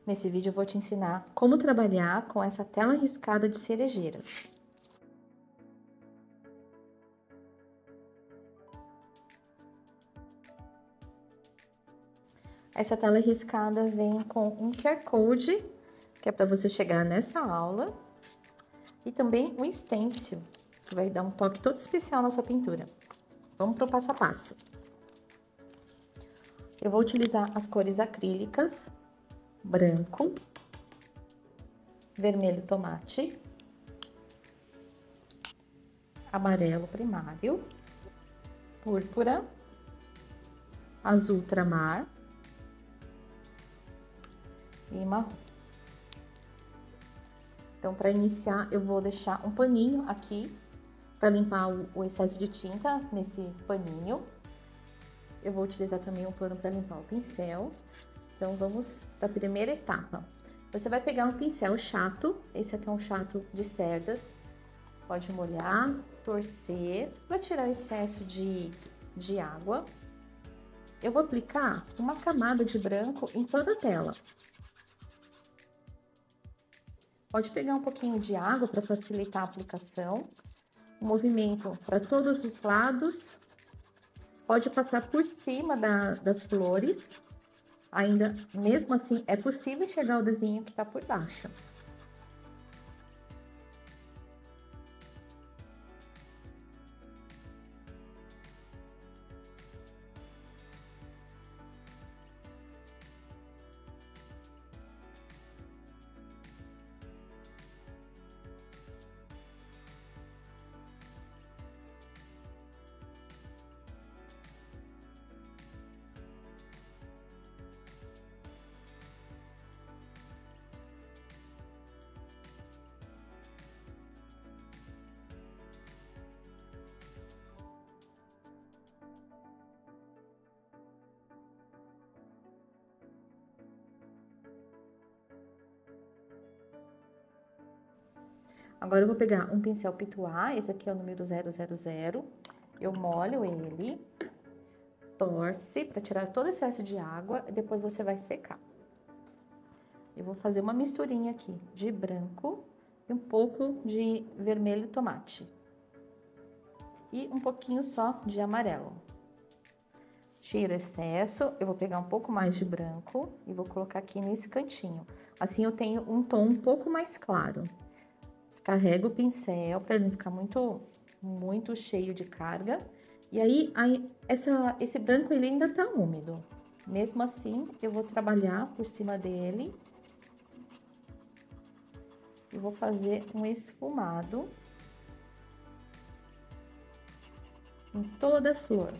Nesse vídeo eu vou te ensinar como trabalhar com essa tela riscada de cerejeiras. Essa tela riscada vem com um QR Code, que é para você chegar nessa aula, e também um stencil, que vai dar um toque todo especial na sua pintura. Vamos para o passo a passo. Eu vou utilizar as cores acrílicas, branco, vermelho tomate, amarelo primário, púrpura, azul ultramar e marrom. Então, para iniciar, eu vou deixar um paninho aqui para limpar o excesso de tinta nesse paninho. Eu vou utilizar também um pano para limpar o pincel. Então, vamos para a primeira etapa. Você vai pegar um pincel chato, esse aqui é um chato de cerdas. Pode molhar, torcer, para tirar o excesso de água. Eu vou aplicar uma camada de branco em toda a tela. Pode pegar um pouquinho de água para facilitar a aplicação. O movimento para todos os lados. Pode passar por cima das flores. Ainda, mesmo assim, é possível enxergar o desenho que está por baixo. Agora, eu vou pegar um pincel pituá, esse aqui é o número 000, eu molho ele, torce para tirar todo o excesso de água e depois você vai secar. Eu vou fazer uma misturinha aqui de branco e um pouco de vermelho tomate. E um pouquinho só de amarelo. Tiro o excesso, eu vou pegar um pouco mais de branco e vou colocar aqui nesse cantinho. Assim eu tenho um tom um pouco mais claro. Descarrego o pincel para ele não ficar muito cheio de carga. E aí esse branco ele ainda tá úmido. Mesmo assim, eu vou trabalhar por cima dele. E vou fazer um esfumado em toda a flor.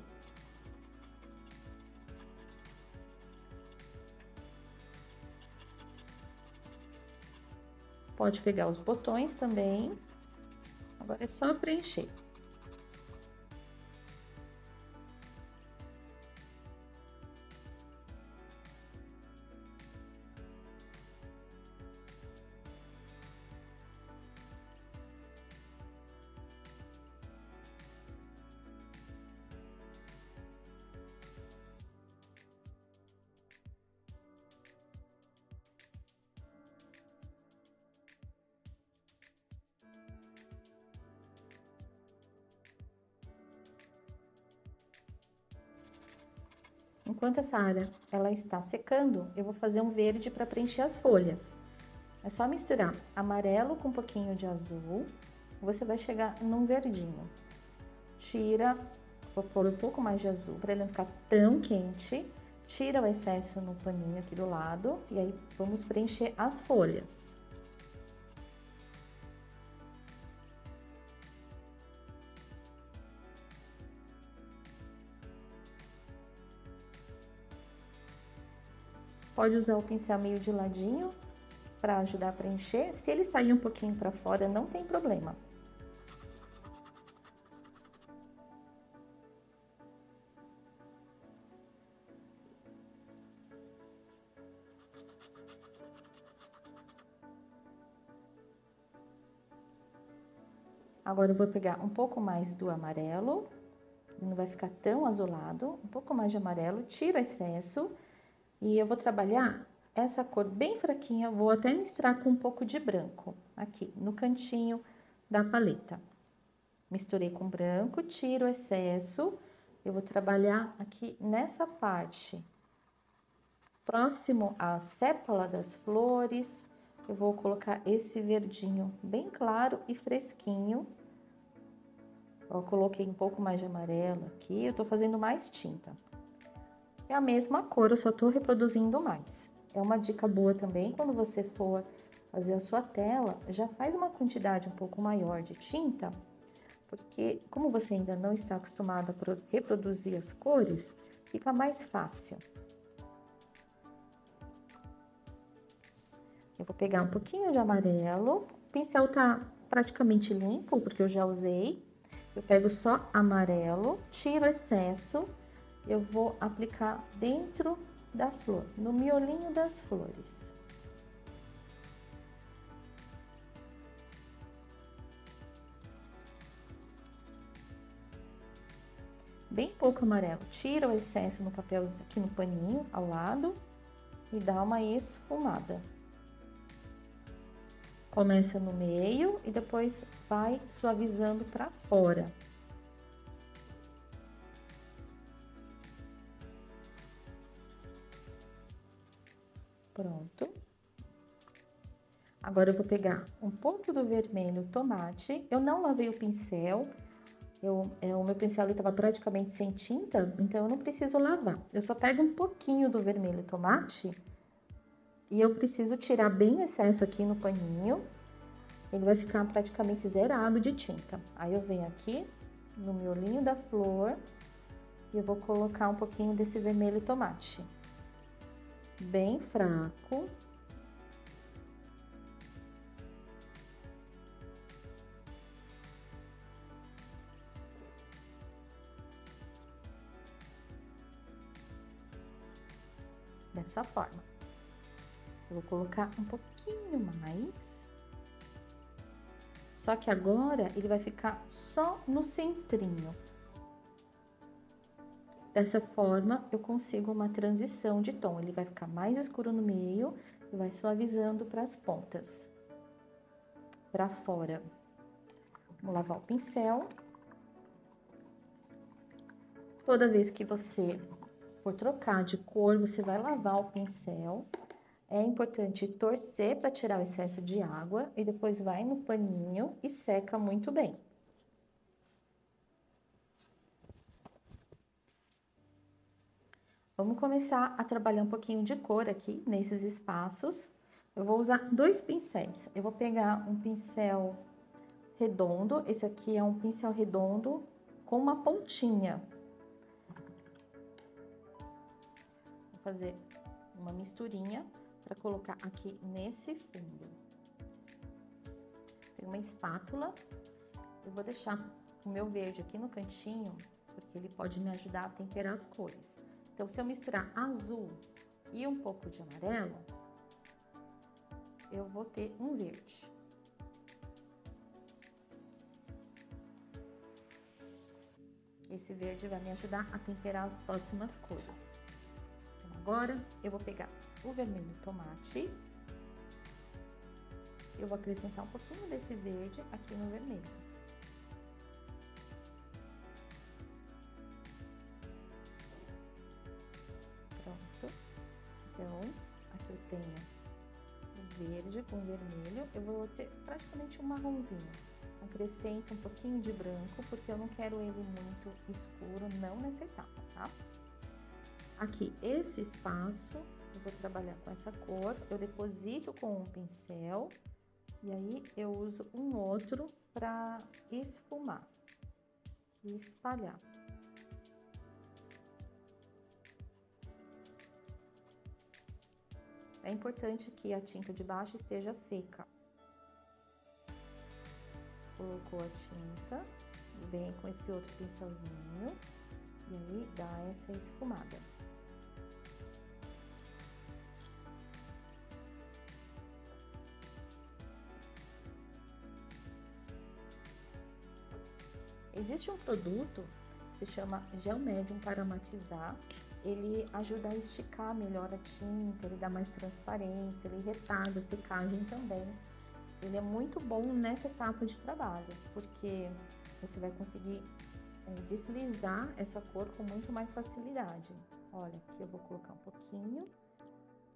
Pode pegar os botões também. Agora é só preencher. Enquanto essa área ela está secando, eu vou fazer um verde para preencher as folhas. É só misturar amarelo com um pouquinho de azul, você vai chegar num verdinho. Tira, vou pôr um pouco mais de azul para ele não ficar tão quente. Tira o excesso no paninho aqui do lado e aí vamos preencher as folhas. Pode usar o pincel meio de ladinho para ajudar a preencher. Se ele sair um pouquinho para fora, não tem problema. Agora, eu vou pegar um pouco mais do amarelo, não vai ficar tão azulado, um pouco mais de amarelo, tiro o excesso e eu vou trabalhar essa cor bem fraquinha, vou até misturar com um pouco de branco, aqui, no cantinho da paleta. Misturei com branco, tiro o excesso, eu vou trabalhar aqui nessa parte. Próximo à sépala das flores, eu vou colocar esse verdinho bem claro e fresquinho. Eu coloquei um pouco mais de amarelo aqui, eu tô fazendo mais tinta. É a mesma cor, eu só tô reproduzindo mais. É uma dica boa também, quando você for fazer a sua tela, já faz uma quantidade um pouco maior de tinta, porque como você ainda não está acostumado a reproduzir as cores, fica mais fácil. Eu vou pegar um pouquinho de amarelo, o pincel tá praticamente limpo, porque eu já usei. Eu pego só amarelo, tiro o excesso, eu vou aplicar dentro da flor, no miolinho das flores. Bem pouco amarelo, tira o excesso no papel aqui no paninho, ao lado, e dá uma esfumada. Começa no meio e depois vai suavizando para fora. Pronto. Agora eu vou pegar um pouco do vermelho tomate. Eu não lavei o pincel. O meu pincel estava praticamente sem tinta, então eu não preciso lavar. Eu só pego um pouquinho do vermelho tomate e eu preciso tirar bem o excesso aqui no paninho. Ele vai ficar praticamente zerado de tinta. Aí eu venho aqui no miolinho da flor e eu vou colocar um pouquinho desse vermelho tomate. Bem fraco. Dessa forma. Eu vou colocar um pouquinho mais. Só que agora ele vai ficar só no centrinho. Dessa forma, eu consigo uma transição de tom. Ele vai ficar mais escuro no meio e vai suavizando para as pontas. Para fora. Vamos lavar o pincel. Toda vez que você for trocar de cor, você vai lavar o pincel. É importante torcer para tirar o excesso de água e depois vai no paninho e seca muito bem. Vamos começar a trabalhar um pouquinho de cor aqui nesses espaços. Eu vou usar 2 pincéis. Eu vou pegar um pincel redondo, esse aqui é um pincel redondo com uma pontinha. Vou fazer uma misturinha para colocar aqui nesse fundo. Tem uma espátula, eu vou deixar o meu verde aqui no cantinho, porque ele pode me ajudar a temperar as cores. Então, se eu misturar azul e um pouco de amarelo, eu vou ter um verde. Esse verde vai me ajudar a temperar as próximas cores. Então, agora, eu vou pegar o vermelho tomate. Eu vou acrescentar um pouquinho desse verde aqui no vermelho. Pronto. Então, aqui eu tenho o verde com o vermelho. Eu vou ter praticamente um marronzinho. Acrescento um pouquinho de branco, porque eu não quero ele muito escuro, não nessa etapa, tá? Aqui, esse espaço, eu vou trabalhar com essa cor, eu deposito com um pincel, e aí eu uso um outro para esfumar e espalhar. É importante que a tinta de baixo esteja seca. Colocou a tinta, vem com esse outro pincelzinho e aí dá essa esfumada. Existe um produto que se chama Gel Médium para matizar. ele ajuda a esticar melhor a tinta, ele dá mais transparência, ele retarda a secagem também. Ele é muito bom nessa etapa de trabalho, porque você vai conseguir deslizar essa cor com muito mais facilidade. Olha, aqui eu vou colocar um pouquinho.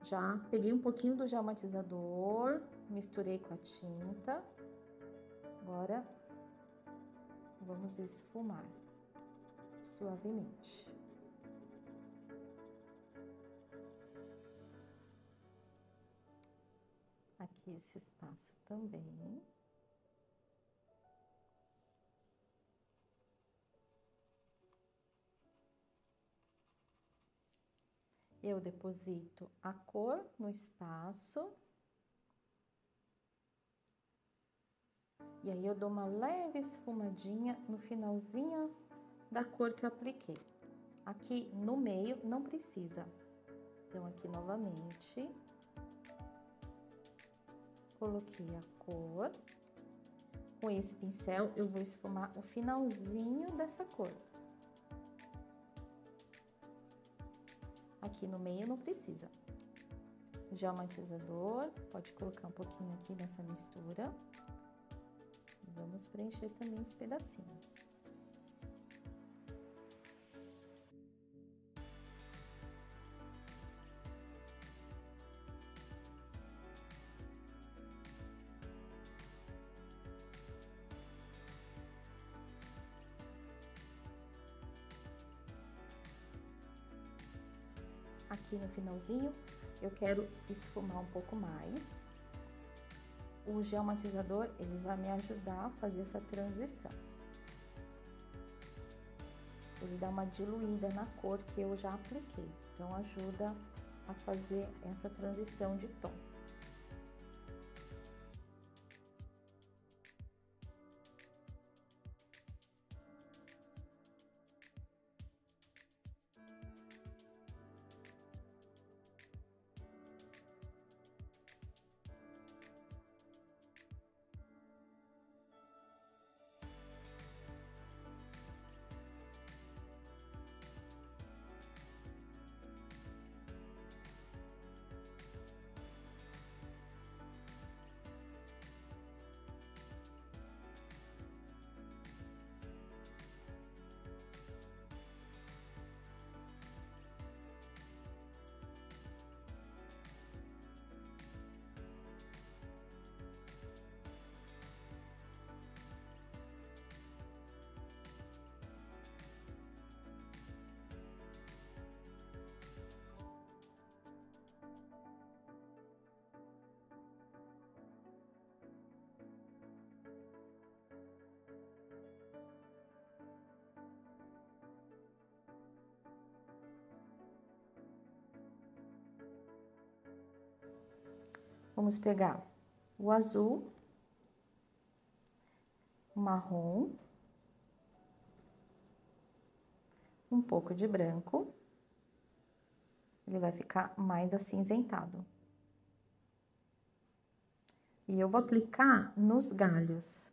Já peguei um pouquinho do gel matizador, misturei com a tinta. Agora, vamos esfumar suavemente. Aqui esse espaço também. Eu deposito a cor no espaço. E aí, eu dou uma leve esfumadinha no finalzinho da cor que eu apliquei. Aqui no meio, não precisa. Então, aqui novamente, coloquei a cor. Com esse pincel, eu vou esfumar o finalzinho dessa cor. Aqui no meio não precisa. Gel matizador, pode colocar um pouquinho aqui nessa mistura. Vamos preencher também esse pedacinho. Aqui no finalzinho, eu quero esfumar um pouco mais. O gel matizador, ele vai me ajudar a fazer essa transição. Ele dá uma diluída na cor que eu já apliquei. Então, ajuda a fazer essa transição de tom. Vamos pegar o azul, o marrom, um pouco de branco. Ele vai ficar mais acinzentado. E eu vou aplicar nos galhos.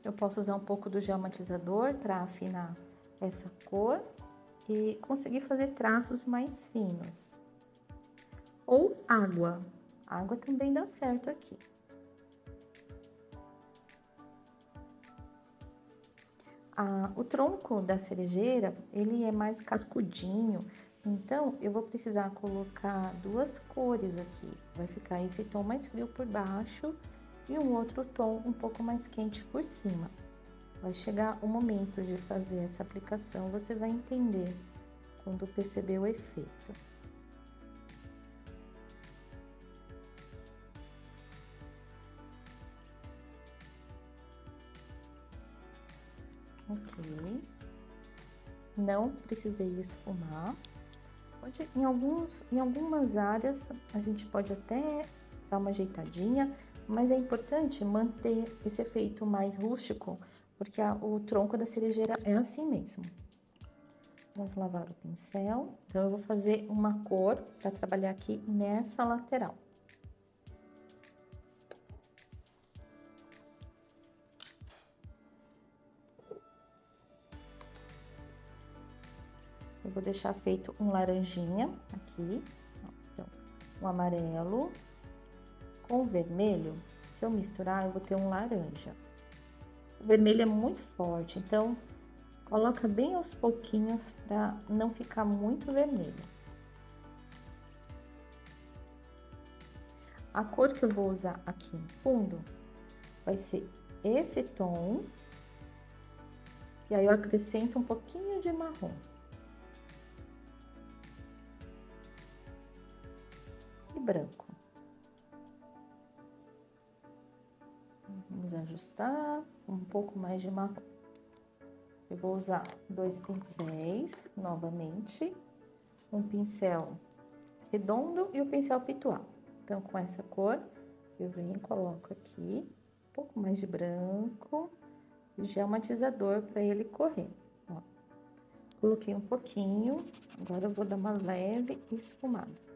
Eu posso usar um pouco do gel matizador para afinar essa cor e conseguir fazer traços mais finos. Ou água. Água também dá certo aqui. O tronco da cerejeira, ele é mais cascudinho, então eu vou precisar colocar duas cores aqui. Vai ficar esse tom mais frio por baixo e um outro tom um pouco mais quente por cima. Vai chegar o momento de fazer essa aplicação, você vai entender quando perceber o efeito. Ok. Não precisei esfumar. Em algumas áreas a gente pode até dar uma ajeitadinha, mas é importante manter esse efeito mais rústico, porque o tronco da cerejeira é assim mesmo. Vamos lavar o pincel. Então, eu vou fazer uma cor para trabalhar aqui nessa lateral. Eu vou deixar feito um laranjinha aqui. Então, um amarelo com o vermelho. Se eu misturar, eu vou ter um laranja. O vermelho é muito forte, então coloca bem aos pouquinhos para não ficar muito vermelho. A cor que eu vou usar aqui no fundo vai ser esse tom. E aí eu acrescento um pouquinho de marrom. E branco. Vamos ajustar um pouco mais de marrom. Eu vou usar 2 pincéis novamente, um pincel redondo e o pincel pituá. Então, com essa cor, eu venho e coloco aqui um pouco mais de branco, geomatizador para ele correr. Ó, coloquei um pouquinho, agora eu vou dar uma leve esfumada.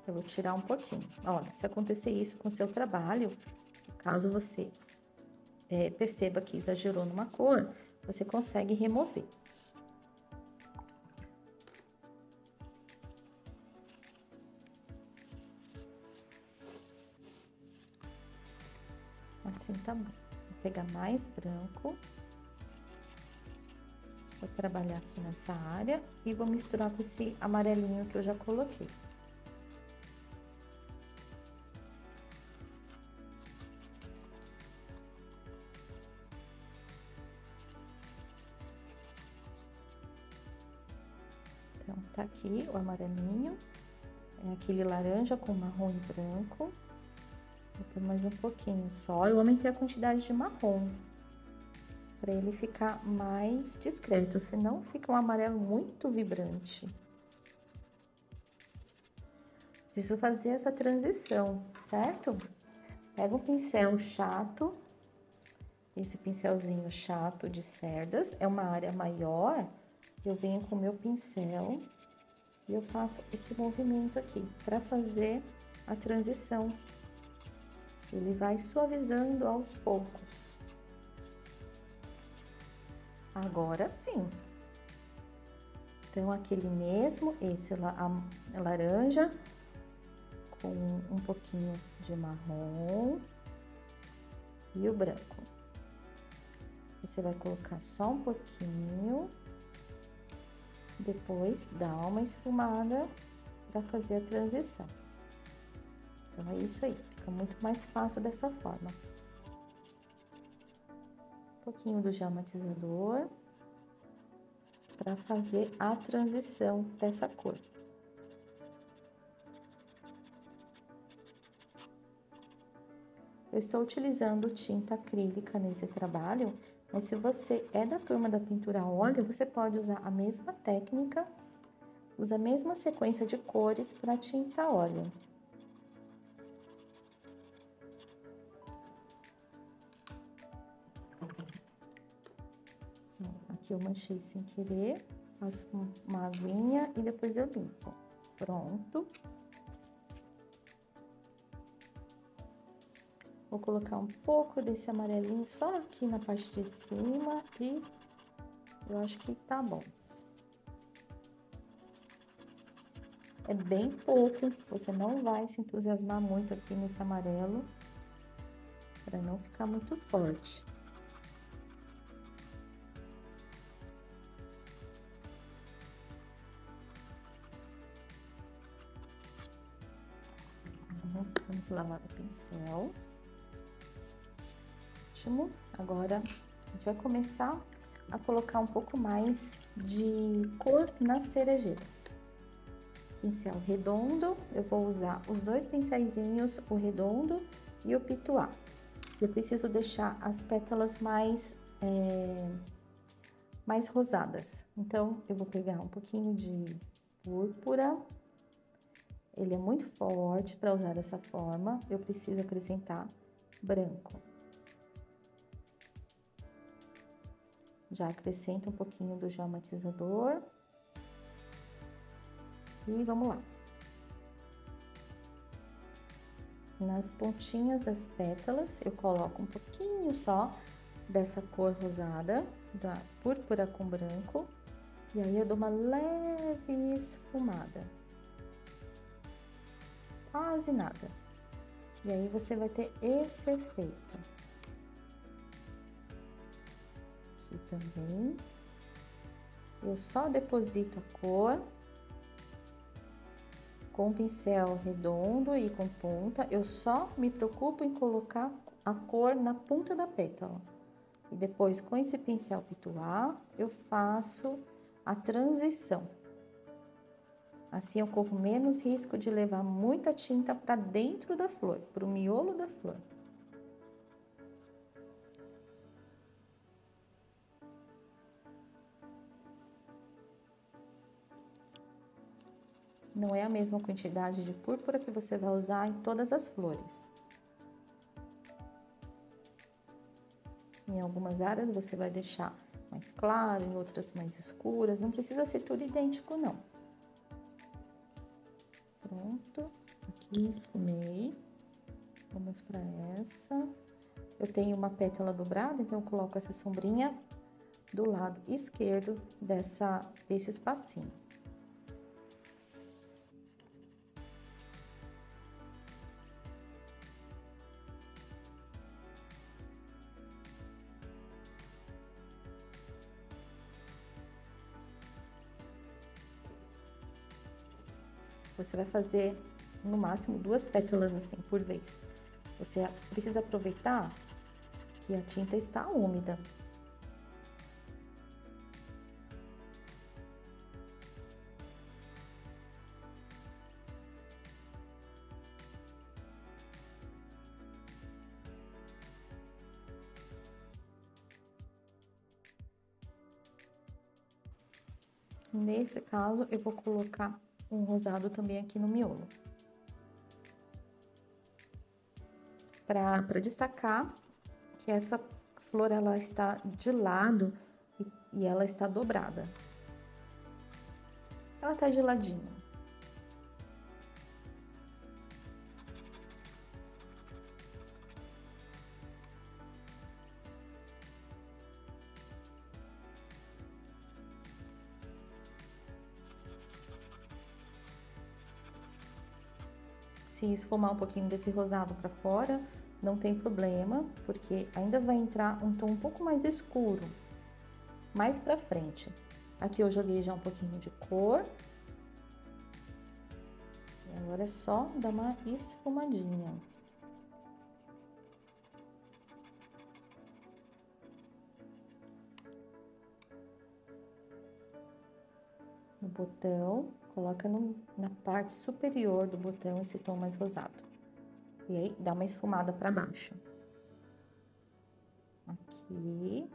Eu vou tirar um pouquinho. Olha, se acontecer isso com o seu trabalho, caso você perceba que exagerou numa cor, você consegue remover. Assim tá bom. Vou pegar mais branco. Vou trabalhar aqui nessa área e vou misturar com esse amarelinho que eu já coloquei. Então, tá aqui o amarelinho, é aquele laranja com marrom e branco. Vou pôr mais um pouquinho só, eu aumentei a quantidade de marrom, para ele ficar mais discreto, senão fica um amarelo muito vibrante. Preciso fazer essa transição, certo? Pega um pincel chato, esse pincelzinho chato de cerdas, é uma área maior. Eu venho com o meu pincel e eu faço esse movimento aqui para fazer a transição. Ele vai suavizando aos poucos. Agora sim. Então, aquele mesmo, esse laranja com um pouquinho de marrom e o branco. Você vai colocar só um pouquinho. Depois, dá uma esfumada para fazer a transição. Então, é isso aí. Fica muito mais fácil dessa forma. Um pouquinho do geomatizador para fazer a transição dessa cor. Eu estou utilizando tinta acrílica nesse trabalho, mas se você é da turma da pintura a óleo, você pode usar a mesma técnica, usa a mesma sequência de cores para tinta a óleo. Aqui eu manchei sem querer, faço uma aguinha e depois eu limpo. Pronto. Vou colocar um pouco desse amarelinho só aqui na parte de cima e eu acho que tá bom. É bem pouco, você não vai se entusiasmar muito aqui nesse amarelo, para não ficar muito forte. Vamos lavar o pincel. Ótimo. Agora, a gente vai começar a colocar um pouco mais de cor nas cerejeiras. Pincel redondo, eu vou usar os 2 pincéisinhos, o redondo e o pituá. Eu preciso deixar as pétalas mais rosadas. Então, eu vou pegar um pouquinho de púrpura, ele é muito forte para usar dessa forma, eu preciso acrescentar branco. Já acrescento um pouquinho do gel matizador. E vamos lá. Nas pontinhas das pétalas, eu coloco um pouquinho só dessa cor rosada, da púrpura com branco. E aí, eu dou uma leve esfumada. Quase nada. E aí, você vai ter esse efeito. Aqui também. Eu só deposito a cor com pincel redondo e com ponta. Eu só me preocupo em colocar a cor na ponta da pétala. E depois, com esse pincel pituá, eu faço a transição. Assim, eu corro menos risco de levar muita tinta para dentro da flor, para o miolo da flor. Não é a mesma quantidade de púrpura que você vai usar em todas as flores. Em algumas áreas você vai deixar mais claro, em outras mais escuras. Não precisa ser tudo idêntico, não. Pronto. Aqui esfumei. Vamos para essa. Eu tenho uma pétala dobrada, então eu coloco essa sombrinha do lado esquerdo desse espacinho. Você vai fazer, no máximo, 2 pétalas assim, por vez. Você precisa aproveitar que a tinta está úmida. Nesse caso, eu vou colocar um rosado também aqui no miolo. Para destacar que essa flor, ela está de lado e ela está dobrada. Ela tá de ladinho. Se esfumar um pouquinho desse rosado para fora, não tem problema, porque ainda vai entrar um tom um pouco mais escuro, mais pra frente. Aqui eu joguei já um pouquinho de cor. E agora é só dar uma esfumadinha. No botão, coloca na parte superior do botão esse tom mais rosado. E aí, dá uma esfumada para baixo. Aqui.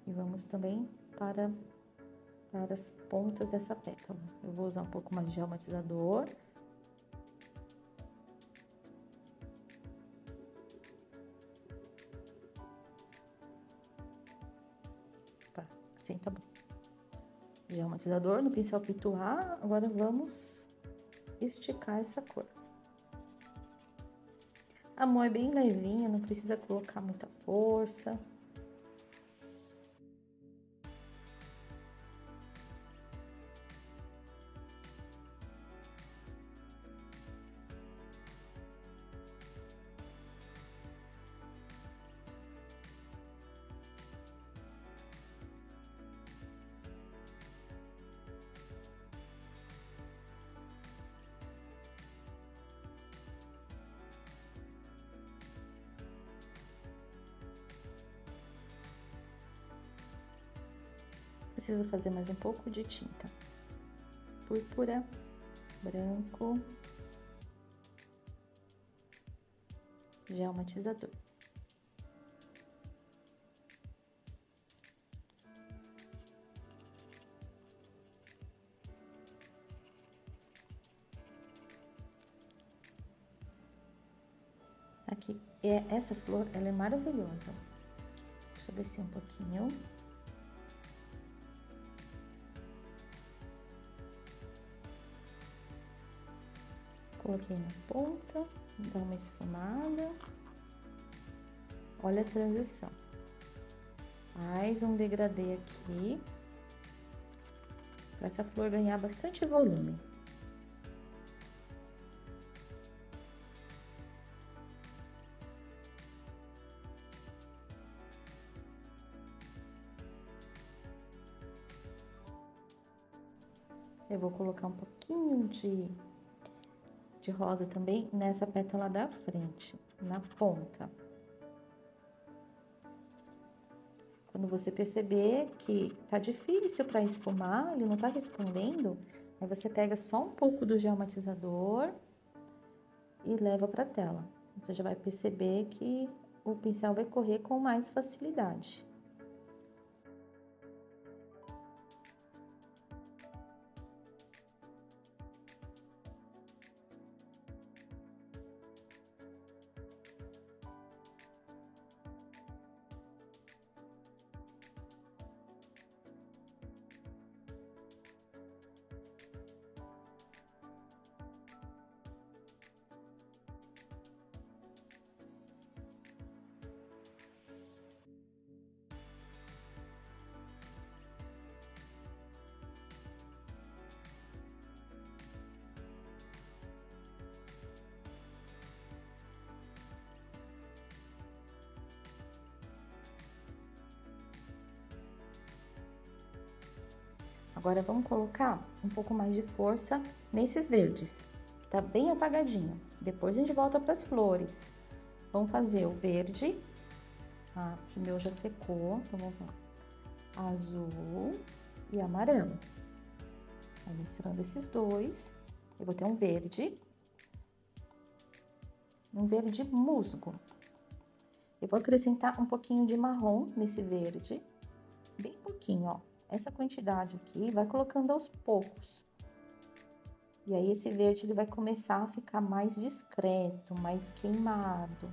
E vamos também para as pontas dessa pétala. Eu vou usar um pouco mais de gel matizador. Tá, assim tá bom. Gel matizador no pincel pituá. Agora vamos esticar essa cor. A mão é bem levinha, não precisa colocar muita força. Preciso fazer mais um pouco de tinta. Púrpura, branco, gel matizador. Essa flor, ela é maravilhosa. Deixa eu descer um pouquinho. Coloquei na ponta, dá uma esfumada. Olha a transição. Mais um degradê aqui, para essa flor ganhar bastante volume. Eu vou colocar um pouquinho de rosa também nessa pétala da frente, na ponta. Quando você perceber que tá difícil para esfumar, ele não tá respondendo, aí você pega só um pouco do gel matizador e leva pra tela. Você já vai perceber que o pincel vai correr com mais facilidade. Agora, vamos colocar um pouco mais de força nesses verdes, que tá bem apagadinho. Depois a gente volta para as flores. Vamos fazer o verde. O meu já secou, então vamos lá. Azul e amarelo. Aí, misturando esses dois, eu vou ter um verde musgo. Eu vou acrescentar um pouquinho de marrom nesse verde, bem pouquinho, ó. Essa quantidade aqui, vai colocando aos poucos. E aí, esse verde, ele vai começar a ficar mais discreto, mais queimado.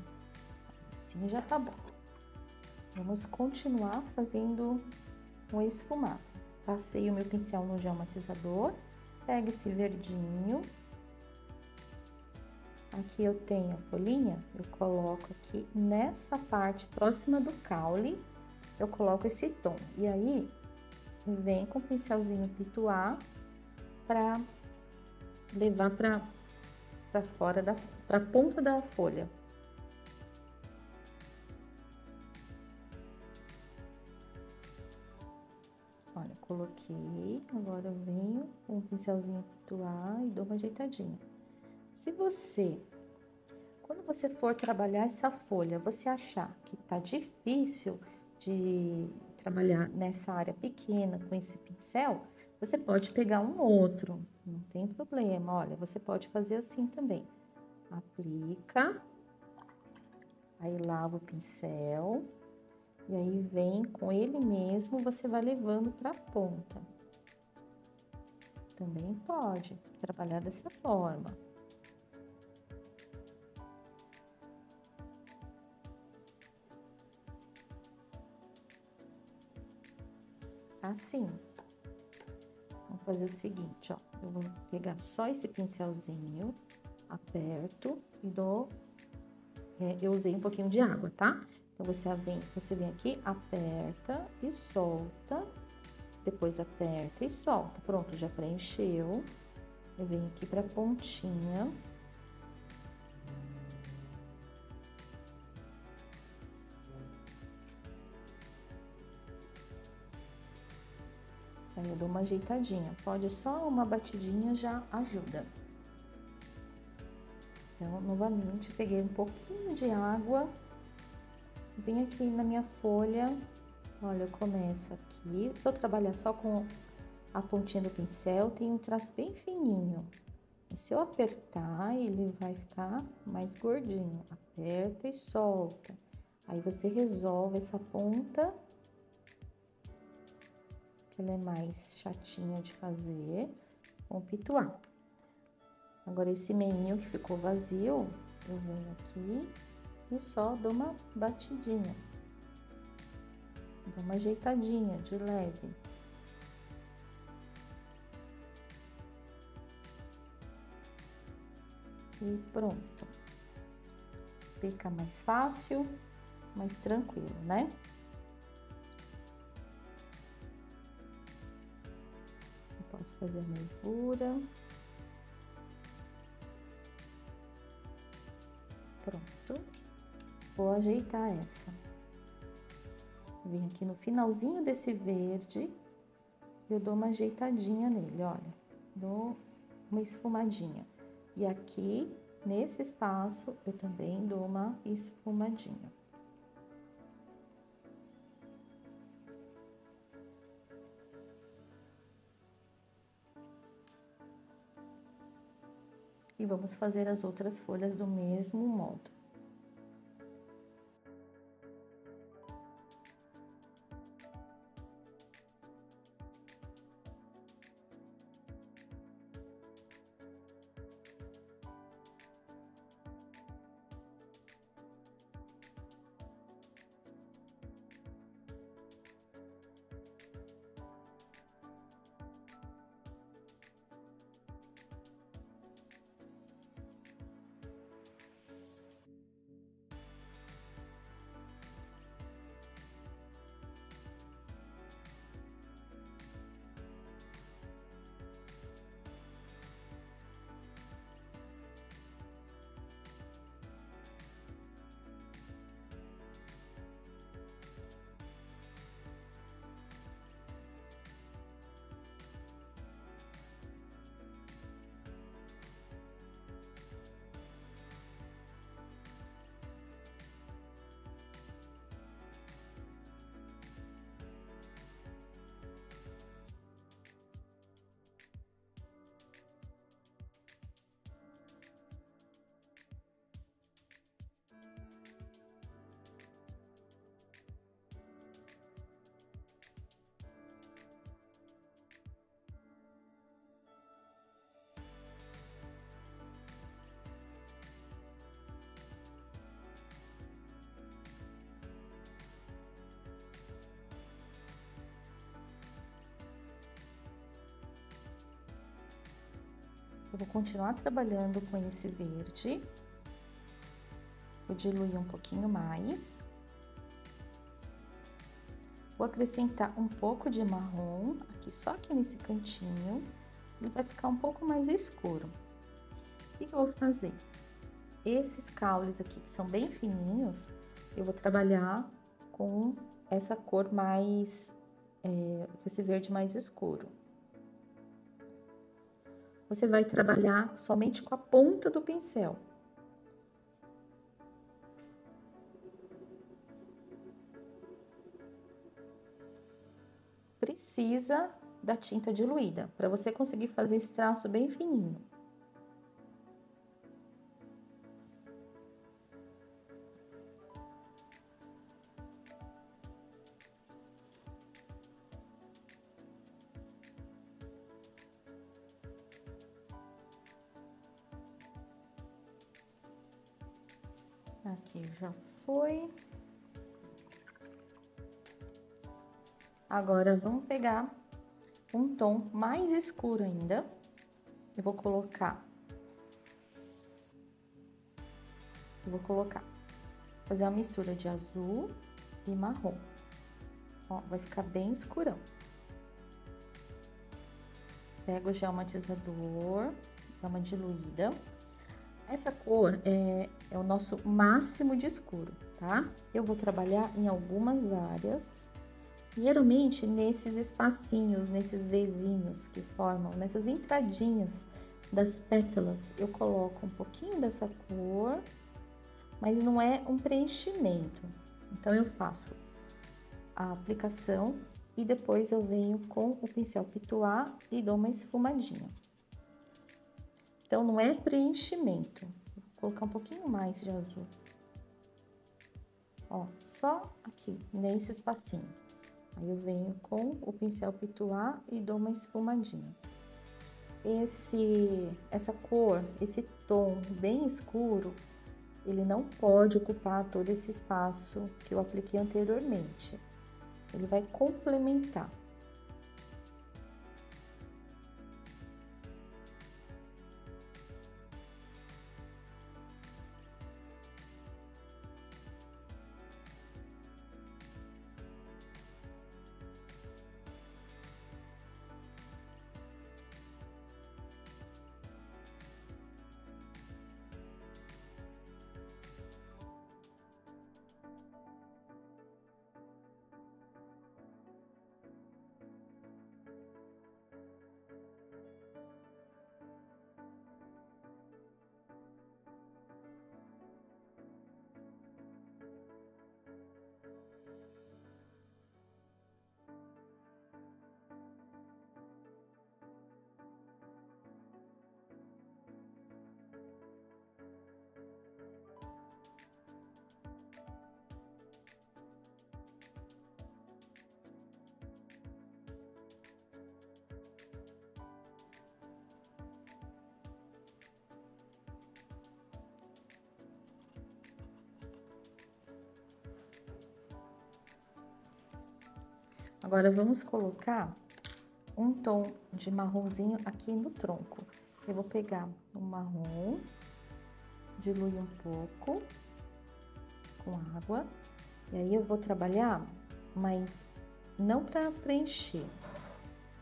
Assim já tá bom. Vamos continuar fazendo um esfumado. Passei o meu pincel no gel matizador, pego esse verdinho. Aqui eu tenho a folhinha, eu coloco aqui nessa parte próxima do caule, eu coloco esse tom. E aí, vem com o pincelzinho pituá para levar para fora pra ponta da folha. Olha, coloquei, agora eu venho com o pincelzinho pituá e dou uma ajeitadinha. Se você, quando você for trabalhar essa folha, você achar que tá difícil de trabalhar nessa área pequena com esse pincel, você pode pegar um outro, não tem problema. Olha, você pode fazer assim também. Aplica, aí lava o pincel, e aí vem com ele mesmo, você vai levando pra ponta. Também pode trabalhar dessa forma. Assim. Vamos fazer o seguinte, ó. Eu vou pegar só esse pincelzinho, aperto e dou... eu usei um pouquinho de água, tá? Então, você vem aqui, aperta e solta. Depois aperta e solta. Pronto, já preencheu. Eu venho aqui pra pontinha. Aí eu dou uma ajeitadinha. Pode só uma batidinha já ajuda. Então, novamente, peguei um pouquinho de água. Vim aqui na minha folha. Olha, eu começo aqui. Se eu trabalhar só com a pontinha do pincel, tem um traço bem fininho. E se eu apertar, ele vai ficar mais gordinho. Aperta e solta. Aí, você resolve essa ponta, que ela é mais chatinha de fazer, com o pituá. Agora, esse meinho que ficou vazio, eu venho aqui e só dou uma batidinha. Dou uma ajeitadinha de leve. E pronto. Fica mais fácil, mais tranquilo, né? Eu posso fazer nervura. Pronto. Vou ajeitar essa. Vem aqui no finalzinho desse verde, eu dou uma ajeitadinha nele, olha. Dou uma esfumadinha. E aqui, nesse espaço, eu também dou uma esfumadinha. E vamos fazer as outras folhas do mesmo modo. Eu vou continuar trabalhando com esse verde. Vou diluir um pouquinho mais. Vou acrescentar um pouco de marrom, aqui só aqui nesse cantinho. Ele vai ficar um pouco mais escuro. O que eu vou fazer? Esses caules aqui, que são bem fininhos, eu vou trabalhar com essa cor mais... esse verde mais escuro. Você vai trabalhar somente com a ponta do pincel. Precisa da tinta diluída, para você conseguir fazer esse traço bem fininho. Aqui já foi. Agora, vamos pegar um tom mais escuro ainda. Eu vou colocar... fazer uma mistura de azul e marrom. Ó, vai ficar bem escurão. Pego o gel matizador, dá uma diluída. Essa cor é o nosso máximo de escuro, tá? Eu vou trabalhar em algumas áreas, geralmente nesses espacinhos, nesses vezinhos que formam, nessas entradinhas das pétalas, eu coloco um pouquinho dessa cor, mas não é um preenchimento. Então, eu faço a aplicação e depois eu venho com o pincel Pituá e dou uma esfumadinha. Então, não é preenchimento. Vou colocar um pouquinho mais de azul. Ó, só aqui, nesse espacinho. Aí, eu venho com o pincel Pituá e dou uma esfumadinha. Essa cor, esse tom bem escuro, ele não pode ocupar todo esse espaço que eu apliquei anteriormente. Ele vai complementar. Agora, vamos colocar um tom de marronzinho aqui no tronco. Eu vou pegar um marrom, diluir um pouco com água, e aí eu vou trabalhar, mas não para preencher.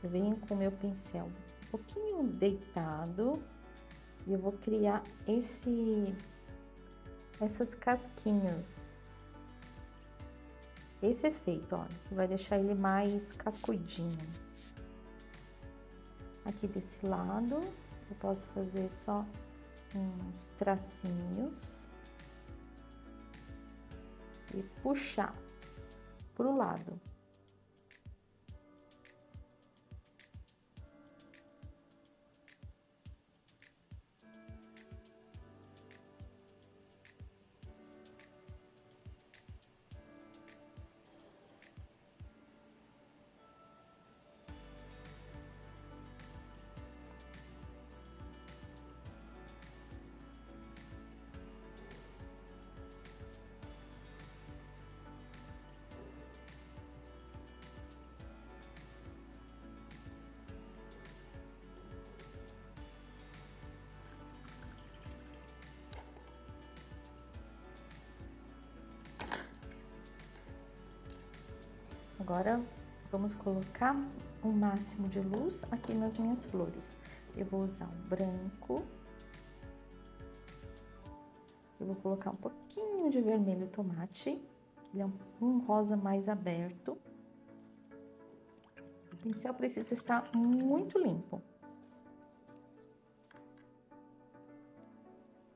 Eu venho com o meu pincel um pouquinho deitado e eu vou criar essas casquinhas. Esse efeito, ó, vai deixar ele mais cascudinho. Aqui desse lado, eu posso fazer só uns tracinhos e puxar pro lado. Agora, vamos colocar o máximo de luz aqui nas minhas flores. Eu vou usar um branco. Eu vou colocar um pouquinho de vermelho tomate. Ele é um rosa mais aberto. O pincel precisa estar muito limpo.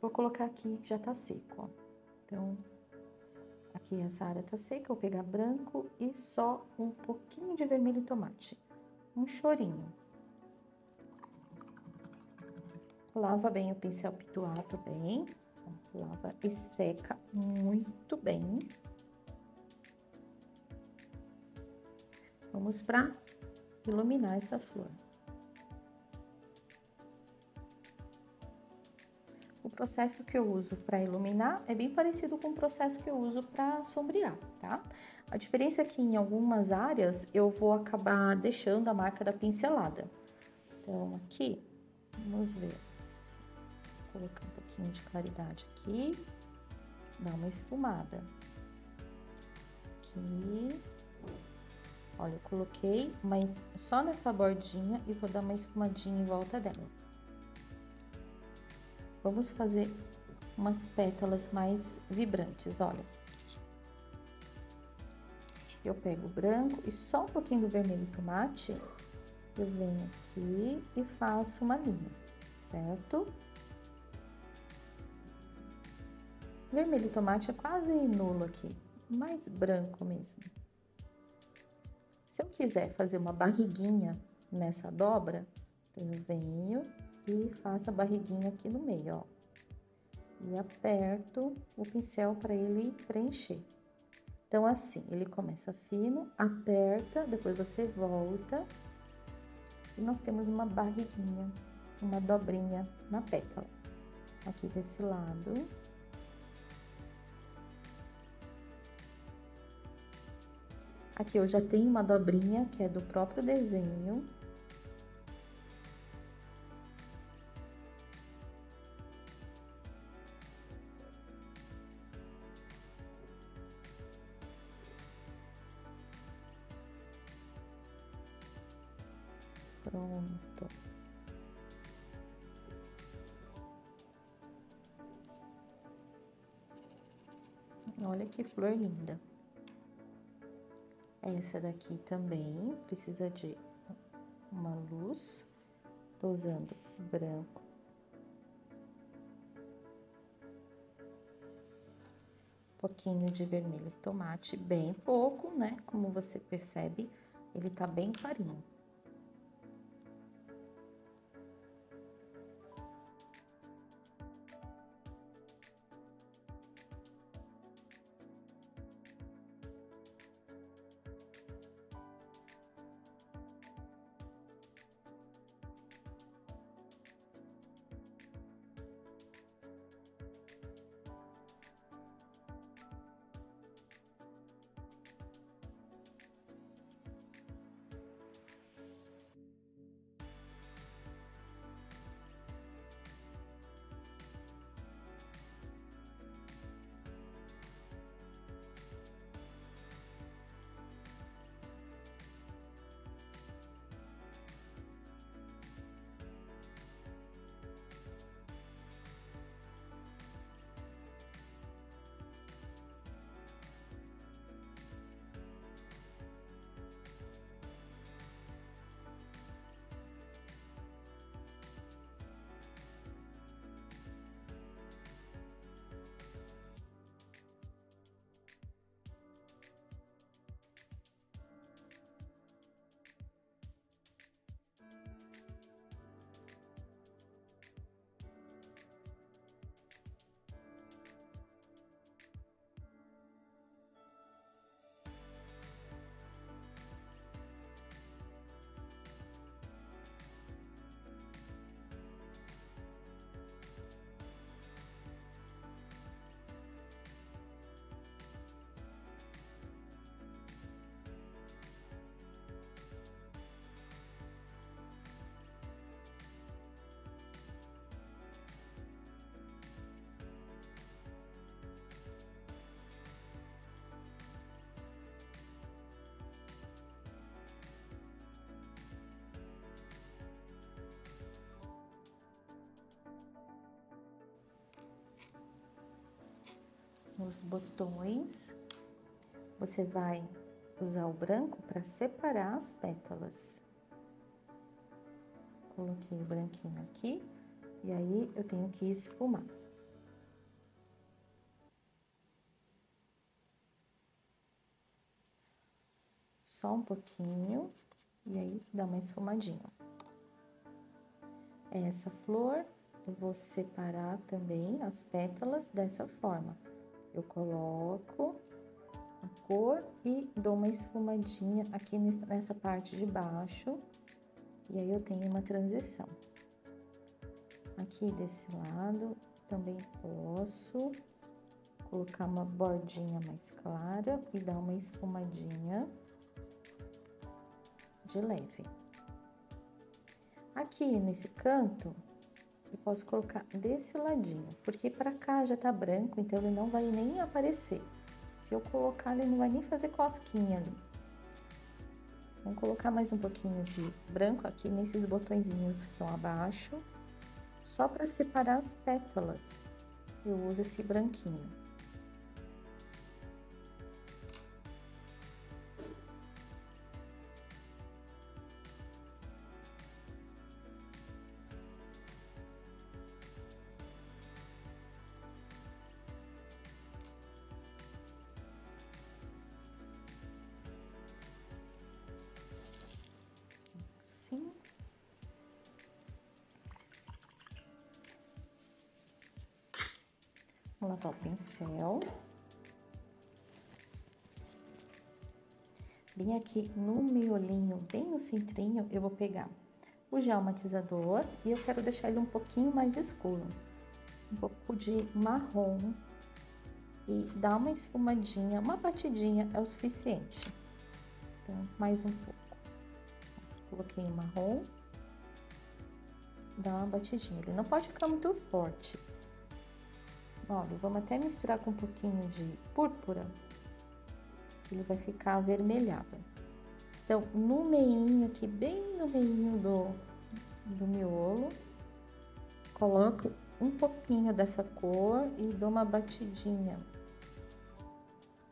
Vou colocar aqui, já tá seco, ó. Então, aqui essa área tá seca, eu vou pegar branco e só um pouquinho de vermelho tomate. Um chorinho. Lava bem o pincel pituá também. Lava e seca muito bem. Vamos para iluminar essa flor. O processo que eu uso para iluminar é bem parecido com o processo que eu uso para sombrear, tá? A diferença é que em algumas áreas eu vou acabar deixando a marca da pincelada. Então, aqui, vamos ver. Vou colocar um pouquinho de claridade aqui, dar uma esfumada. Aqui. Olha, eu coloquei, mas só nessa bordinha e vou dar uma esfumadinha em volta dela. Vamos fazer umas pétalas mais vibrantes, olha. Eu pego o branco e só um pouquinho do vermelho tomate, eu venho aqui e faço uma linha, certo? Vermelho tomate é quase nulo aqui, mais branco mesmo. Se eu quiser fazer uma barriguinha nessa dobra, então eu venho e faço a barriguinha aqui no meio, ó. E aperto o pincel para ele preencher. Então, assim, ele começa fino, aperta, depois você volta. E nós temos uma barriguinha, uma dobrinha na pétala. Aqui desse lado. Aqui eu já tenho uma dobrinha, que é do próprio desenho. Pronto. Olha que flor linda. Essa daqui também precisa de uma luz. Tô usando branco. Pouquinho de vermelho tomate, bem pouco, né? Como você percebe, ele tá bem clarinho. Nos botões, você vai usar o branco para separar as pétalas. Coloquei o branquinho aqui, e aí eu tenho que esfumar. Só um pouquinho, e aí dá uma esfumadinha. Essa flor, eu vou separar também as pétalas dessa forma. Eu coloco a cor e dou uma esfumadinha aqui nessa parte de baixo, e aí eu tenho uma transição. Aqui desse lado, também posso colocar uma bordinha mais clara e dar uma esfumadinha de leve. Aqui nesse canto, eu posso colocar desse ladinho, porque pra cá já tá branco, então ele não vai nem aparecer. Se eu colocar, ele não vai nem fazer cosquinha ali. Vamos colocar mais um pouquinho de branco aqui nesses botõezinhos que estão abaixo, só para separar as pétalas. Eu uso esse branquinho. Assim. Vou lavar o pincel. Bem aqui no miolinho, bem no centrinho, eu vou pegar o gel matizador e eu quero deixar ele um pouquinho mais escuro. Um pouco de marrom e dar uma esfumadinha, uma batidinha é o suficiente. Então, mais um pouco. Coloquei o marrom. Dá uma batidinha. Ele não pode ficar muito forte. Olha, vamos até misturar com um pouquinho de púrpura. Ele vai ficar avermelhado. Então, no meinho aqui, bem no meinho do miolo, coloco um pouquinho dessa cor e dou uma batidinha.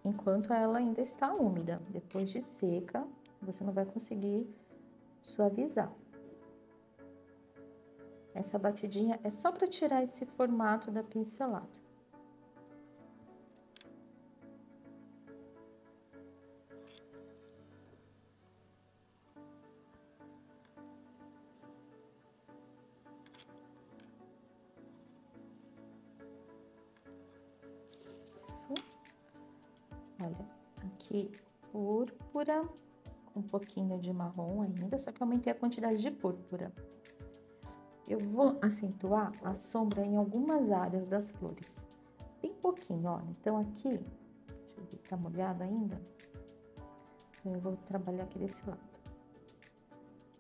Enquanto ela ainda está úmida. Depois de seca, você não vai conseguir suavizar. Essa batidinha é só para tirar esse formato da pincelada. Isso. Olha, aqui púrpura, com um pouquinho de marrom ainda, só que eu aumentei a quantidade de púrpura. Eu vou acentuar a sombra em algumas áreas das flores. Bem pouquinho, olha. Então, aqui, deixa eu ver, tá molhado ainda? Então, eu vou trabalhar aqui desse lado.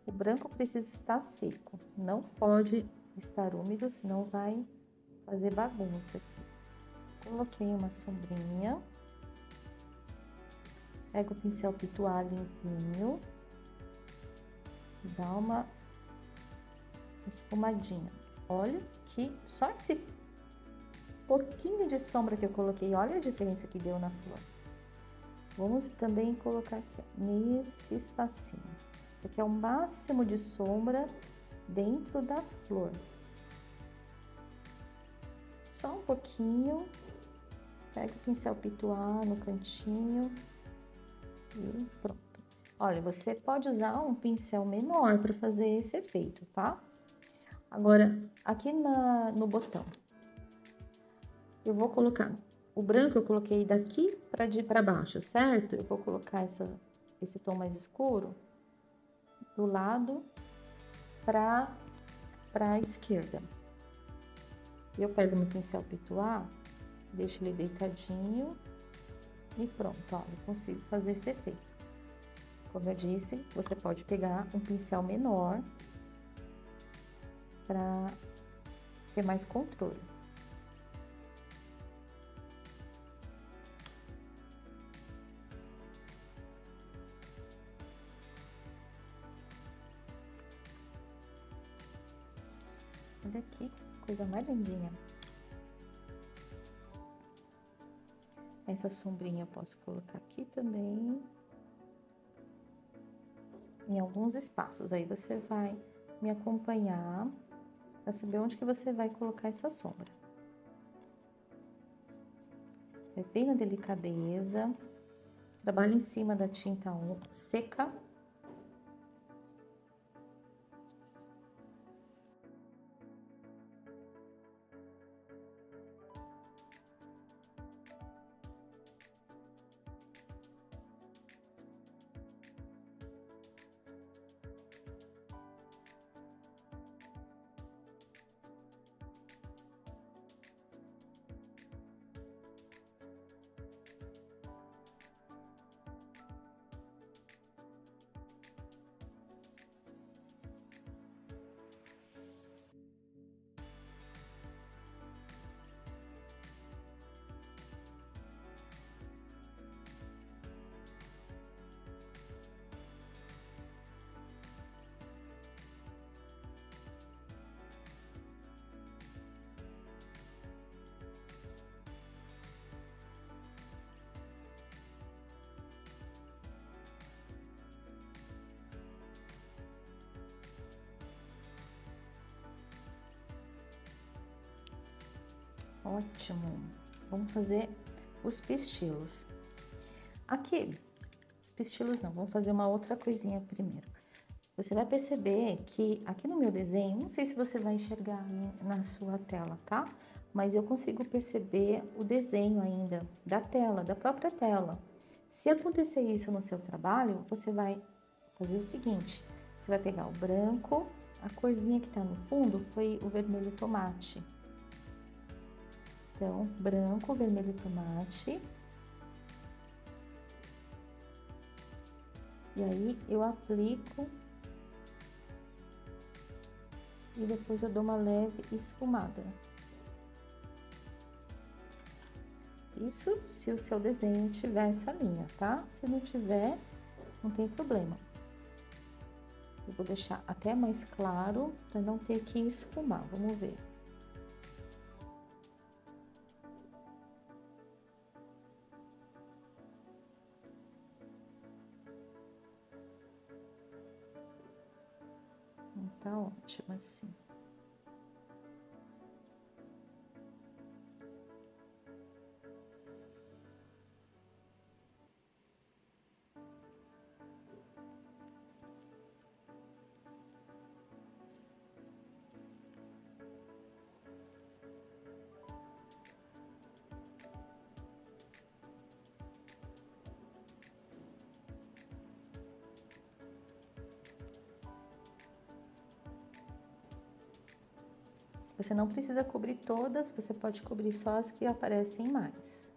O branco precisa estar seco, não pode estar úmido, senão vai fazer bagunça aqui. Coloquei uma sombrinha. Pego o pincel pituá limpinho. E dá uma esfumadinha. Olha que só esse pouquinho de sombra que eu coloquei, olha a diferença que deu na flor. Vamos também colocar aqui, ó, nesse espacinho. Isso aqui é o máximo de sombra dentro da flor. Só um pouquinho. Pega o pincel pituá no cantinho e pronto. Olha, você pode usar um pincel menor para fazer esse efeito, tá? Agora, aqui no botão, eu vou colocar o branco, eu coloquei daqui para baixo, certo? Eu vou colocar esse tom mais escuro do lado para a esquerda. Eu pego meu pincel pituá, deixo ele deitadinho e pronto, ó, eu consigo fazer esse efeito. Como eu disse, você pode pegar um pincel menor para ter mais controle. Olha aqui, coisa mais lindinha. Essa sombrinha eu posso colocar aqui também. Em alguns espaços, aí você vai me acompanhar para saber onde que você vai colocar essa sombra. Vai bem na delicadeza, trabalha em cima da tinta seca. Ótimo. Vamos fazer os pistilos. Aqui, os pistilos não, vamos fazer uma outra coisinha primeiro. Você vai perceber que aqui no meu desenho, não sei se você vai enxergar na sua tela, tá? Mas eu consigo perceber o desenho ainda da tela, da própria tela. Se acontecer isso no seu trabalho, você vai fazer o seguinte, você vai pegar o branco, a corzinha que tá no fundo foi o vermelho tomate. Então, branco, vermelho tomate. E aí, eu aplico e depois eu dou uma leve esfumada. Isso se o seu desenho tiver essa linha, tá? Se não tiver, não tem problema. Eu vou deixar até mais claro para não ter que esfumar. Vamos ver. Tá ótimo assim. Você não precisa cobrir todas, você pode cobrir só as que aparecem mais.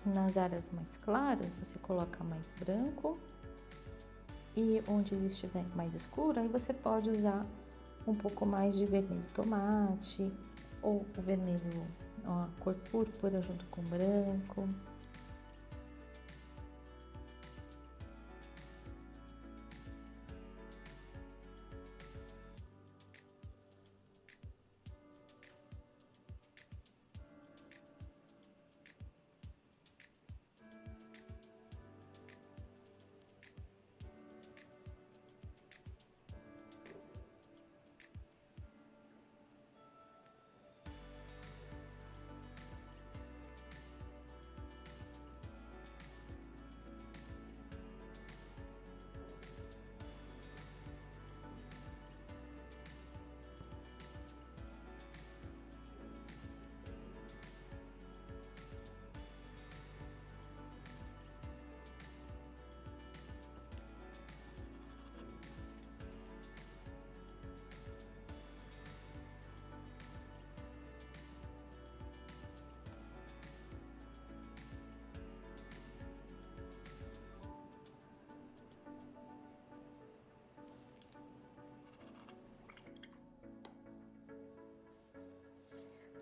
Nas áreas mais claras, você coloca mais branco. E onde ele estiver mais escuro, aí você pode usar um pouco mais de vermelho tomate, ou o vermelho, ó, a cor púrpura junto com branco.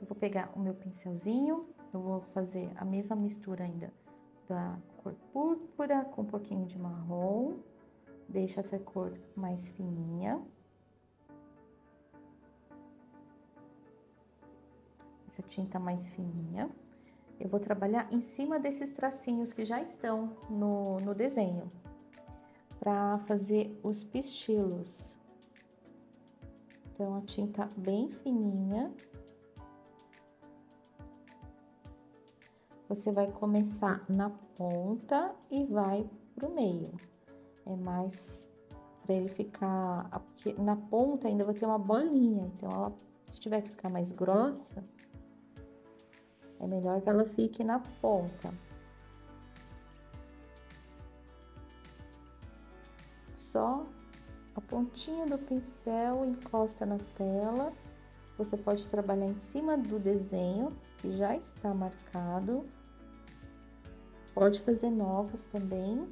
Eu vou pegar o meu pincelzinho, eu vou fazer a mesma mistura ainda da cor púrpura com um pouquinho de marrom. Deixa essa cor mais fininha. Essa tinta mais fininha. Eu vou trabalhar em cima desses tracinhos que já estão no desenho, para fazer os pistilos. Então, a tinta bem fininha. Você vai começar na ponta e vai pro meio. É mais para ele ficar... Porque na ponta ainda vai ter uma bolinha, então ela, se tiver que ficar mais grossa, é melhor que ela fique na ponta. Só a pontinha do pincel encosta na tela. Você pode trabalhar em cima do desenho, que já está marcado. Pode fazer novos também,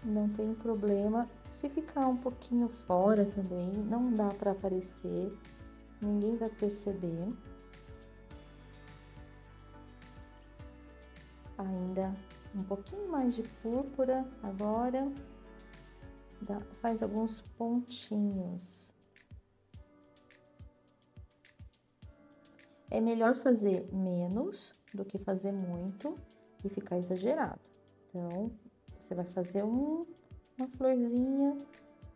não tem problema. Se ficar um pouquinho fora também, não dá para aparecer, ninguém vai perceber. Ainda um pouquinho mais de púrpura agora. Faz alguns pontinhos. É melhor fazer menos do que fazer muito e ficar exagerado. Então, você vai fazer uma florzinha,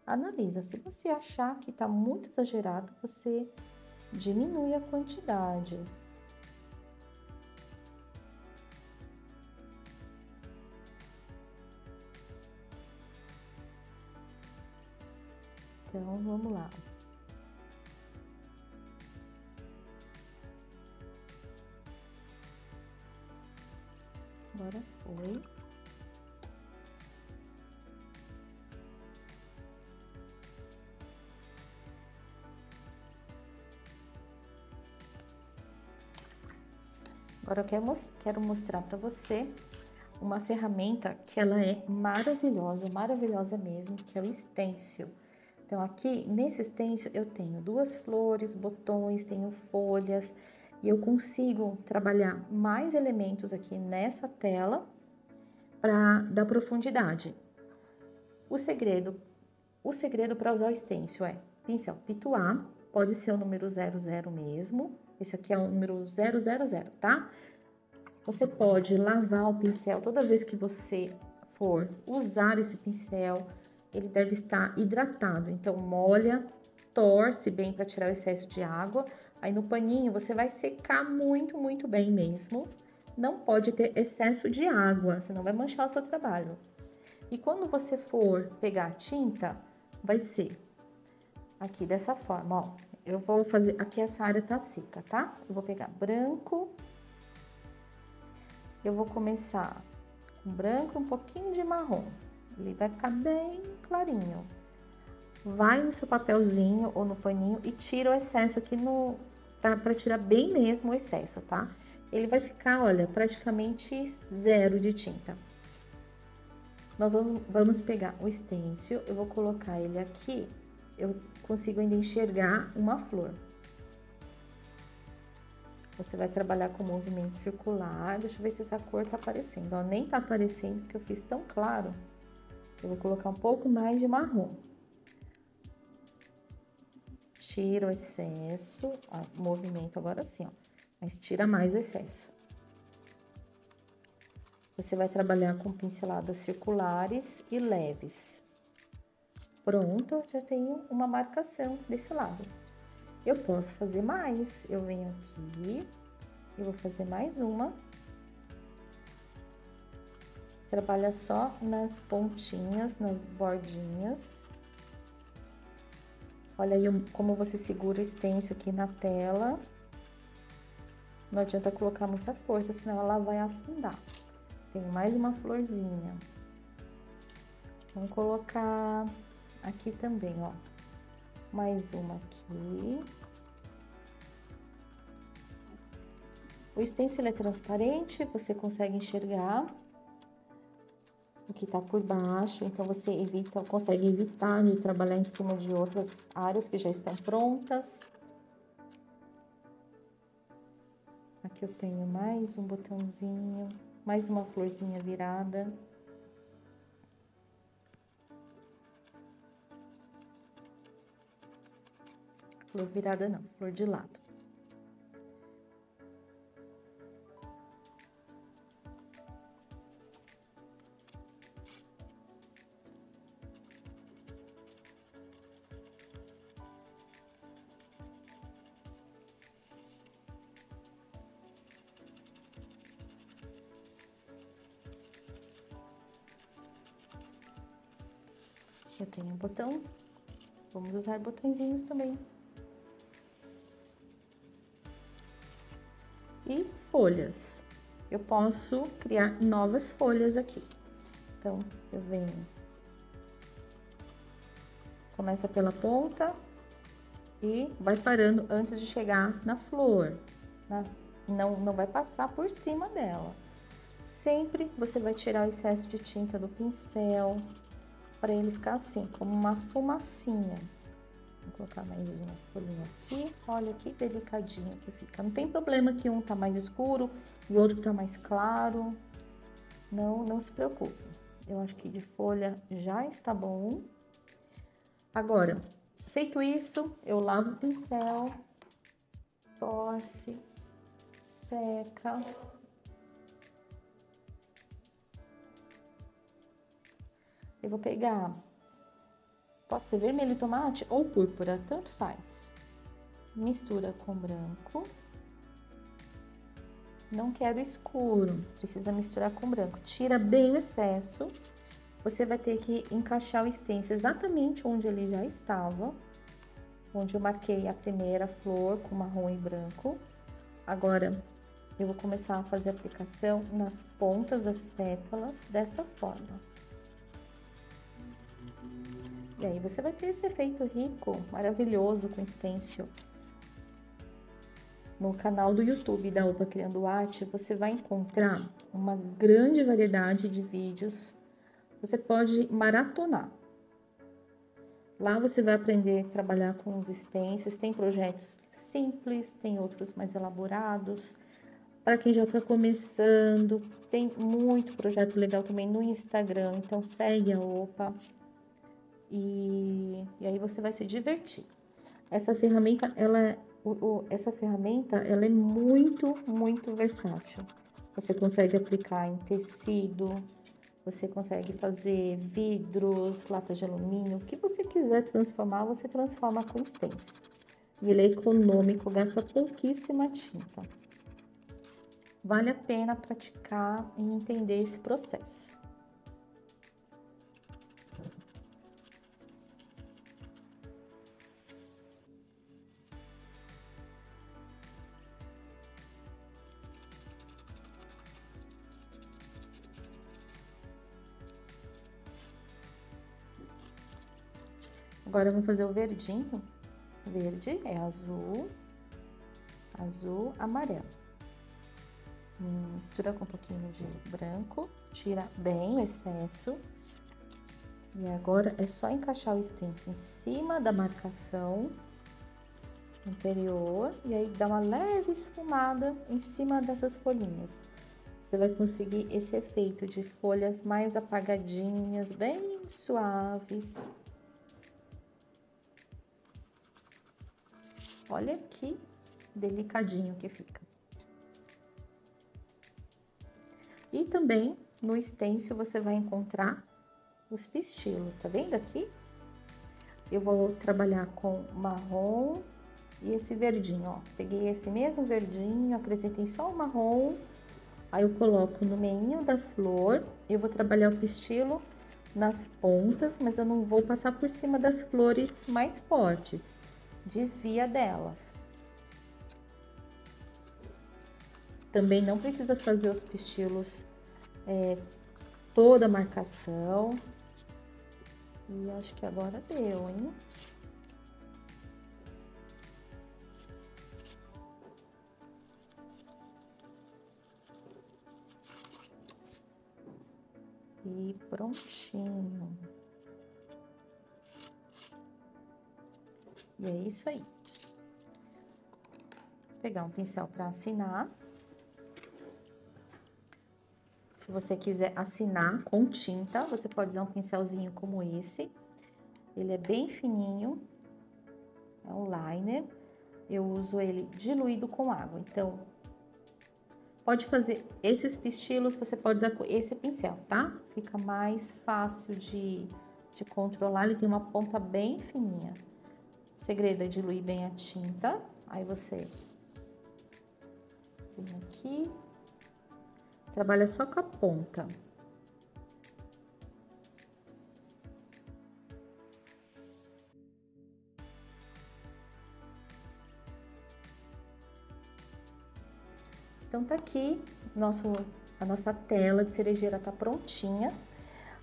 analisa. Se você achar que tá muito exagerado, você diminui a quantidade. Então, vamos lá. agora foi. Agora eu quero mostrar para você uma ferramenta que ela é maravilhosa, maravilhosa mesmo, que é o stencil. Então, aqui nesse stencil eu tenho duas flores, botões, tenho folhas, e eu consigo trabalhar mais elementos aqui nessa tela para dar profundidade. O segredo para usar o stencil é pincel pituá, pode ser o número 00 mesmo, esse aqui é o número 000, tá? Você pode lavar o pincel toda vez que você for usar esse pincel, ele deve estar hidratado. Então, molha, torce bem para tirar o excesso de água. Aí no paninho você vai secar muito, muito bem mesmo. Não pode ter excesso de água, senão vai manchar o seu trabalho. E quando você for pegar a tinta, vai ser aqui dessa forma, ó. Eu vou fazer, aqui essa área tá seca, tá? Eu vou pegar branco. Eu vou começar com branco e um pouquinho de marrom. Ele vai ficar bem clarinho. Vai no seu papelzinho ou no paninho e tira o excesso aqui pra tirar bem mesmo o excesso, tá? Ele vai ficar, olha, praticamente zero de tinta. Nós vamos pegar o stencil, eu vou colocar ele aqui, eu consigo ainda enxergar uma flor. Você vai trabalhar com movimento circular. Deixa eu ver se essa cor tá aparecendo. Ó, nem tá aparecendo porque eu fiz tão claro. Eu vou colocar um pouco mais de marrom. Tira o excesso. Ó, movimento agora sim, ó. Mas tira mais o excesso. Você vai trabalhar com pinceladas circulares e leves. Pronto, eu já tenho uma marcação desse lado. Eu posso fazer mais, eu venho aqui, eu vou fazer mais uma. Trabalha só nas pontinhas, nas bordinhas. Olha aí como você segura o stencil aqui na tela. Não adianta colocar muita força, senão ela vai afundar. Tem mais uma florzinha. Vamos colocar aqui também, ó. Mais uma aqui. O stencil é transparente, você consegue enxergar o que tá por baixo, então você consegue evitar de trabalhar em cima de outras áreas que já estão prontas. Aqui eu tenho mais um botãozinho, mais uma florzinha virada. Flor virada não, flor de lado. Aqui eu tenho um botão, vamos usar botõezinhos também. E folhas. Eu posso criar novas folhas aqui. Então, eu venho, começa pela ponta e vai parando antes de chegar na flor. Não vai passar por cima dela. Sempre você vai tirar o excesso de tinta do pincel, para ele ficar assim, como uma fumacinha. Vou colocar mais uma folhinha aqui. Olha que delicadinho que fica. Não tem problema que um tá mais escuro e o outro tá mais claro. Não se preocupe. Eu acho que de folha já está bom. Agora, feito isso, eu lavo o pincel, torce, seca. Eu vou pegar, pode ser vermelho tomate ou púrpura, tanto faz. Mistura com branco. Não quero escuro, precisa misturar com branco. Tira bem o excesso. Você vai ter que encaixar o stencil exatamente onde ele já estava. Onde eu marquei a primeira flor com marrom e branco. Agora, eu vou começar a fazer a aplicação nas pontas das pétalas dessa forma. E aí você vai ter esse efeito rico, maravilhoso com stencil. No canal do YouTube da Opa Criando Arte, você vai encontrar uma grande variedade de vídeos. Você pode maratonar. Lá você vai aprender a trabalhar com os stencils. Tem projetos simples, tem outros mais elaborados. Para quem já está começando, tem muito projeto legal também no Instagram. Então segue a Opa e aí você vai se divertir. Essa ferramenta, ela é muito versátil. Você consegue aplicar em tecido, você consegue fazer vidros, latas de alumínio, o que você quiser transformar, você transforma com stencil. E ele é econômico, gasta pouquíssima tinta. Vale a pena praticar e entender esse processo. Agora, vamos fazer o verdinho. Verde é azul, azul, amarelo. Mistura com um pouquinho de branco, tira bem o excesso. E agora, é só encaixar o stencil em cima da marcação anterior. E aí, dá uma leve esfumada em cima dessas folhinhas. Você vai conseguir esse efeito de folhas mais apagadinhas, bem suaves. Olha que delicadinho que fica. E também no stencil você vai encontrar os pistilos, tá vendo aqui? Eu vou trabalhar com marrom e esse verdinho, ó. Peguei esse mesmo verdinho, acrescentei só o marrom, aí eu coloco no meinho da flor. Eu vou trabalhar o pistilo nas pontas, mas eu não vou passar por cima das flores mais fortes. Desvia delas. Também não precisa fazer os pistilos toda a marcação. E acho que agora deu, hein? E prontinho. E é isso aí. Vou pegar um pincel para assinar. Se você quiser assinar com tinta, você pode usar um pincelzinho como esse. Ele é bem fininho, é um liner. Eu uso ele diluído com água. Então, pode fazer esses pistilos, você pode usar com esse pincel, tá? Fica mais fácil de controlar, ele tem uma ponta bem fininha. O segredo é diluir bem a tinta, aí você vem aqui, trabalha só com a ponta. Então, tá aqui, a nossa tela de cerejeira tá prontinha.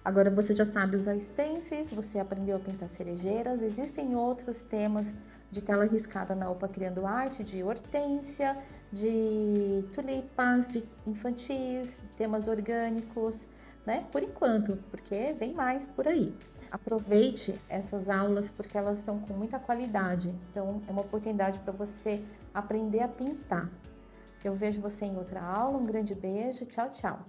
Agora, você já sabe usar stencils, você aprendeu a pintar cerejeiras. Existem outros temas de tela riscada na Opa Criando Arte, de hortênsia, de tulipas, de infantis, temas orgânicos, né? Por enquanto, porque vem mais por aí. Aproveite essas aulas porque elas são com muita qualidade. Então, é uma oportunidade para você aprender a pintar. Eu vejo você em outra aula. Um grande beijo. Tchau, tchau.